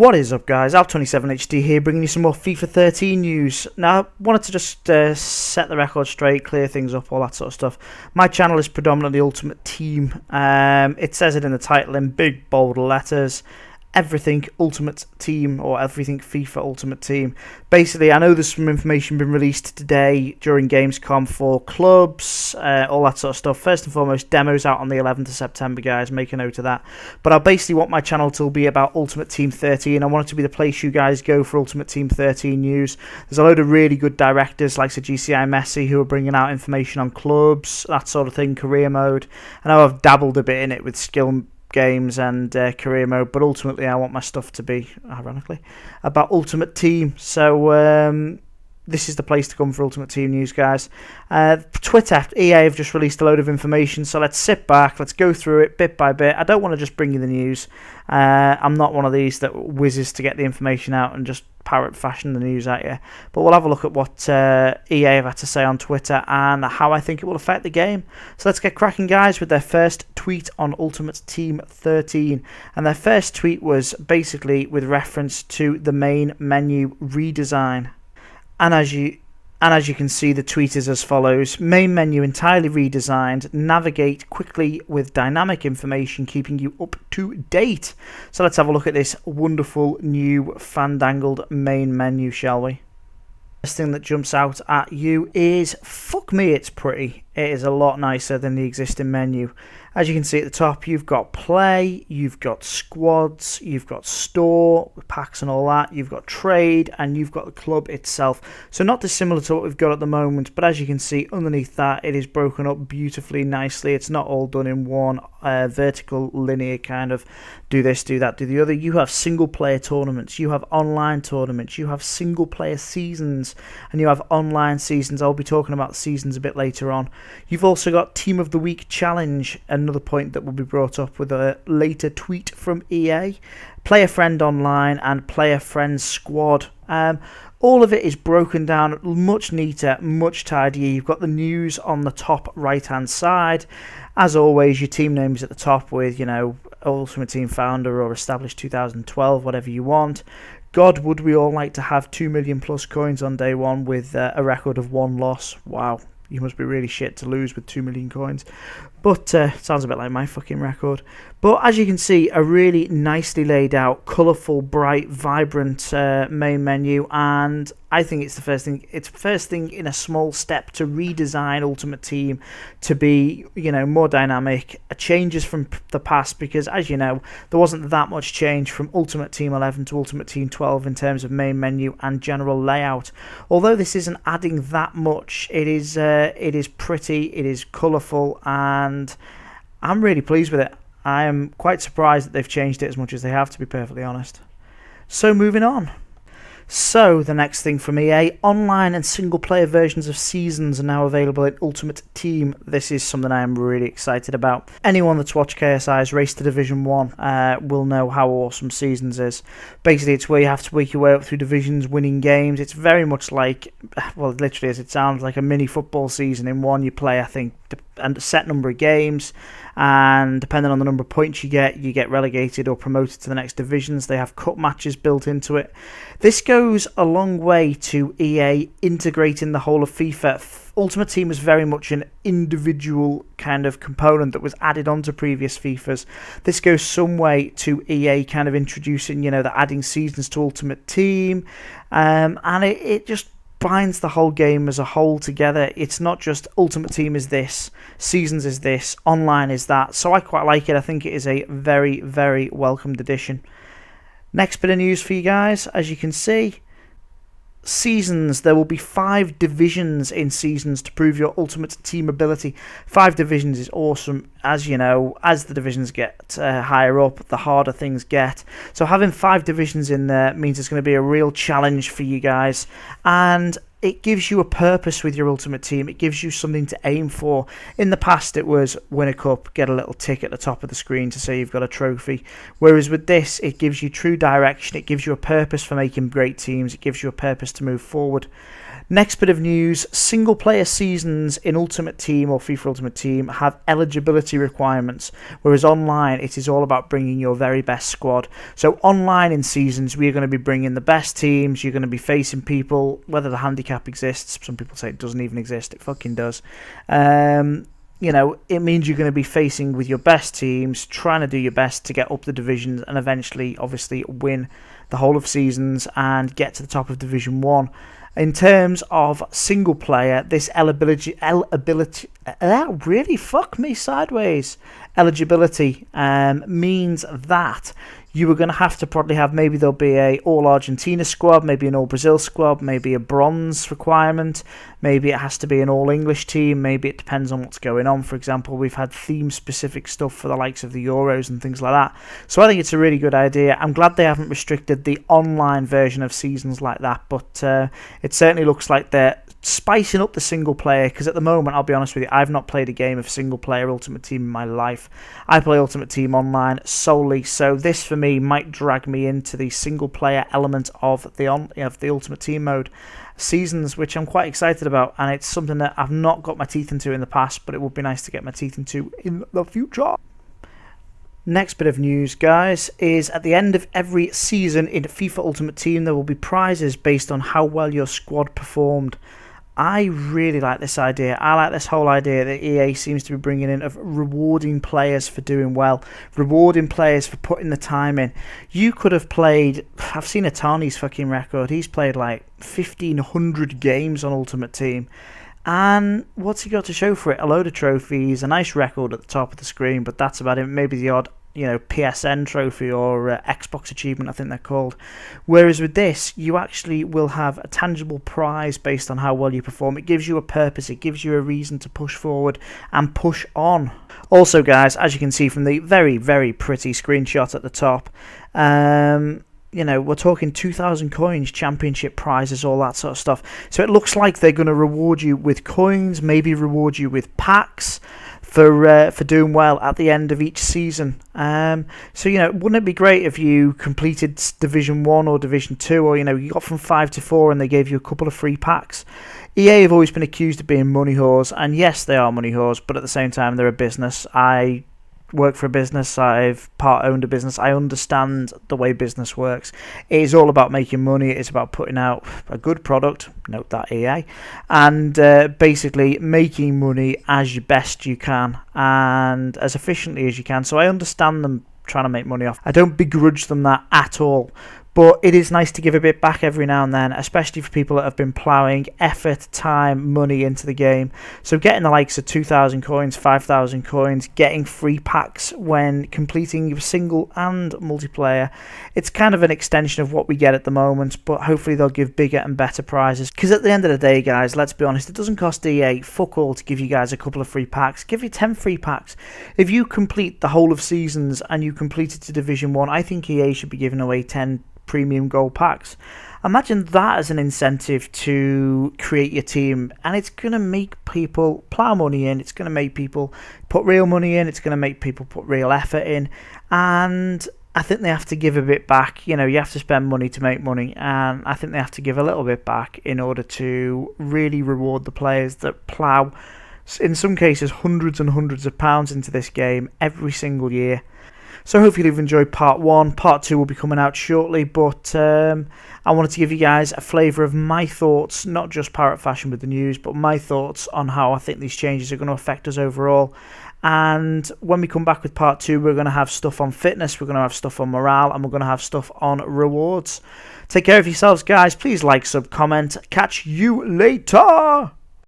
What is up, guys? Alp27HD here, bringing you some more FIFA 13 news. Now, I wanted to just set the record straight, clear things up, all that sort of stuff. My channel is predominantly Ultimate Team. It says it in the title in big, bold letters. Everything Ultimate Team, or everything FIFA Ultimate Team. Basically, I know there's some information been released today during Gamescom for clubs, all that sort of stuff. First and foremost, demos out on the 11th of September, guys. Make a note of that. But I basically want my channel to be about Ultimate Team 13. I want it to be the place you guys go for Ultimate Team 13 news. There's a load of really good directors, like the GCI Messi, who are bringing out information on clubs, that sort of thing, career mode. I know I've dabbled a bit in it with skill games and career mode, but ultimately I want my stuff to be, ironically, about Ultimate Team. So this is the place to come for Ultimate Team news, guys. Twitter, EA have just released a load of information, so let's sit back, let's go through it bit by bit. I don't want to just bring you the news. I'm not one of these that whizzes to get the information out and just parrot fashion the news at you. But we'll have a look at what EA have had to say on Twitter and how I think it will affect the game. So let's get cracking, guys, with their first tweet on Ultimate Team 13. And their first tweet was basically with reference to the main menu redesign. And as you can see, the tweet is as follows: main menu entirely redesigned, navigate quickly with dynamic information, keeping you up to date. So let's have a look at this wonderful new fandangled main menu, shall we? First thing that jumps out at you is, fuck me, it's pretty. It is a lot nicer than the existing menu. As you can see at the top, you've got play, you've got squads, you've got store, packs and all that, you've got trade, and you've got the club itself. So not dissimilar to what we've got at the moment, but as you can see underneath that, it is broken up beautifully, nicely. It's not all done in one vertical, linear kind of do this, do that, do the other. You have single player tournaments, you have online tournaments, you have single player seasons, and you have online seasons. I'll be talking about seasons a bit later on. You've also got Team of the Week Challenge, another point that will be brought up with a later tweet from EA. Player Friend Online and Player Friend Squad. All of it is broken down much neater, much tidier. You've got the news on the top right hand side. As always, your team names at the top with, you know, Ultimate Team Founder or Established 2012, whatever you want. God, would we all like to have 2 million plus coins on day one with a record of 1 loss. Wow. You must be really shit to lose with 2 million coins. But sounds a bit like my fucking record. But as you can see, a really nicely laid out, colourful, bright, vibrant main menu. And I think it's the first thing. It's the first thing in a small step to redesign Ultimate Team to be, you know, more dynamic. Changes from the past, because as you know, there wasn't that much change from Ultimate Team 11 to Ultimate Team 12 in terms of main menu and general layout. Although this isn't adding that much, it is pretty, it is colourful, and I'm really pleased with it. I am quite surprised that they've changed it as much as they have, to be perfectly honest. So moving on. So the next thing from EA, online and single player versions of seasons are now available in Ultimate Team. This is something I am really excited about. Anyone that's watched KSI's Race to Division 1 will know how awesome Seasons is. Basically, it's where you have to work your way up through divisions, winning games. It's very much like, well, literally as it sounds, like a mini football season in one. You play, I think, a set number of games, and depending on the number of points you get relegated or promoted to the next divisions. They have cup matches built into it. This goes a long way to EA integrating the whole of FIFA. Ultimate Team was very much an individual kind of component that was added onto previous FIFAs. This goes some way to EA kind of introducing, you know, the adding seasons to Ultimate Team, and it just binds the whole game as a whole together. It's not just Ultimate Team is this, Seasons is this, online is that. So I quite like it. I think it is a very, very welcomed addition. Next bit of news for you guys. As you can see, Seasons, there will be 5 divisions in Seasons to prove your Ultimate Team ability. 5 divisions is awesome. As you know, as the divisions get higher up, the harder things get. So having 5 divisions in there means it's going to be a real challenge for you guys. And it gives you a purpose with your Ultimate Team. It gives you something to aim for. In the past, it was win a cup, get a little tick at the top of the screen to say you've got a trophy. Whereas with this, it gives you true direction. It gives you a purpose for making great teams. It gives you a purpose to move forward. Next bit of news, single player seasons in Ultimate Team or FIFA Ultimate Team have eligibility requirements, whereas online it is all about bringing your very best squad. So online in seasons we are going to be bringing the best teams, you're going to be facing people, whether the handicap exists, some people say it doesn't even exist, it fucking does. You know, it means you're going to be facing with your best teams, trying to do your best to get up the divisions and eventually, obviously, win the whole of seasons and get to the top of Division 1. In terms of single player, this eligibility means that you are going to have to probably have, maybe there'll be a all Argentina squad, maybe an all Brazil squad, maybe a bronze requirement, maybe it has to be an all English team, maybe it depends on what's going on. For example, we've had theme specific stuff for the likes of the Euros and things like that. So I think it's a really good idea. I'm glad they haven't restricted the online version of seasons like that, but it certainly looks like they're spicing up the single player, because at the moment, I'll be honest with you, I've not played a game of single player Ultimate Team in my life. I play Ultimate Team online solely, so this for me might drag me into the single player element of the Ultimate Team mode seasons, which I'm quite excited about, and it's something that I've not got my teeth into in the past, but it would be nice to get my teeth into in the future. Next bit of news, guys, is at the end of every season in FIFA Ultimate Team there will be prizes based on how well your squad performed. I really like this idea. I like this whole idea that EA seems to be bringing in of rewarding players for doing well, rewarding players for putting the time in. You could have played, I've seen Atani's fucking record, he's played like 1,500 games on Ultimate Team. And what's he got to show for it? A load of trophies, a nice record at the top of the screen, but that's about it. Maybe the odd, PSN trophy or Xbox achievement, I think they're called. Whereas with this, you actually will have a tangible prize based on how well you perform. It gives you a purpose, it gives you a reason to push forward and push on. Also, guys, as you can see from the very, very pretty screenshot at the top, we're talking 2,000 coins, championship prizes, all that sort of stuff. So it looks like they're going to reward you with coins, maybe reward you with packs for doing well at the end of each season. Wouldn't it be great if you completed Division 1 or Division 2, or, you got from 5 to 4 and they gave you a couple of free packs? EA have always been accused of being money whores, and yes, they are money whores, but at the same time, they're a business. I work for a business, I've part-owned a business, I understand the way business works. It is all about making money, it's about putting out a good product, note that EA, and basically making money as best you can and as efficiently as you can. So I understand them trying to make money off. I don't begrudge them that at all. But it is nice to give a bit back every now and then, especially for people that have been ploughing effort, time, money into the game. So getting the likes of 2,000 coins, 5,000 coins, getting free packs when completing your single and multiplayer, it's kind of an extension of what we get at the moment, but hopefully they'll give bigger and better prizes. Because at the end of the day, guys, let's be honest, it doesn't cost EA fuck all to give you guys a couple of free packs. Give you 10 free packs. If you complete the whole of seasons and you complete it to Division 1, I think EA should be giving away 10 premium gold packs. Imagine that as an incentive to create your team, and it's going to make people plough money in, it's going to make people put real money in, it's going to make people put real effort in, and I think they have to give a bit back. You have to spend money to make money, and I think they have to give a little bit back in order to really reward the players that plough, in some cases, hundreds and hundreds of pounds into this game every single year. So hopefully you've enjoyed part 1. Part 2 will be coming out shortly, but I wanted to give you guys a flavour of my thoughts, not just Pirate Fashion with the news, but my thoughts on how I think these changes are going to affect us overall. And when we come back with part 2, we're going to have stuff on fitness, we're going to have stuff on morale, and we're going to have stuff on rewards. Take care of yourselves, guys. Please like, sub, comment. Catch you later.